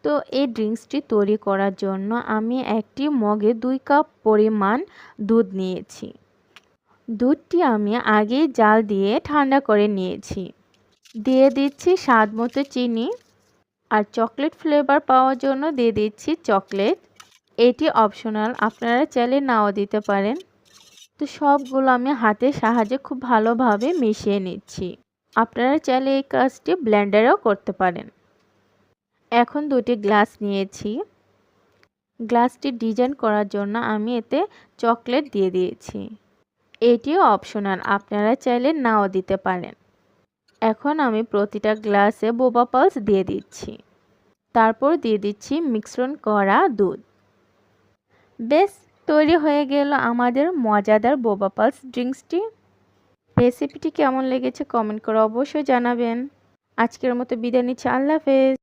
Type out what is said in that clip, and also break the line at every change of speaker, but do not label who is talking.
তো এই ড্রিঙ্কসটি তৈরি করার জন্য আমি একটি মগে 2 কাপ পরিমাণ দুধ নিয়েছি। দুধটি আমি আগেই জাল দিয়ে ঠান্ডা করে নিয়েছি। দিয়ে দিচ্ছি স্বাদ মতো চিনি আর চকলেট ফ্লেভার পাওয়ার জন্য দিয়ে দিচ্ছি চকলেট। এটি অপশনাল, আপনারা চাইলে নাও দিতে পারেন। তো সবগুলো আমি হাতের সাহায্যে খুব ভালোভাবে মিশিয়ে নিচ্ছি। আপনারা চাইলে এই কাজটি ব্লেন্ডারেও করতে পারেন। এখন 2টি গ্লাস নিয়েছি। গ্লাসটি ডিজাইন করার জন্য আমি এতে চকলেট দিয়ে দিয়েছি। এটিও অপশনাল, আপনারা চাইলে নাও দিতে পারেন। এখন আমি প্রতিটা গ্লাসে বোবা পালস দিয়ে দিচ্ছি। তারপর দিয়ে দিচ্ছি মিশ্রণ করা দুধ। বেশ, তৈরি হয়ে গেল আমাদের মজাদার বোবা পালস ড্রিঙ্কসটি। রেসিপিটি কেমন লেগেছে কমেন্ট করে অবশ্যই জানাবেন। আজকের মতো বিদায় নিচ্ছি, আল্লাহ হাফেজ।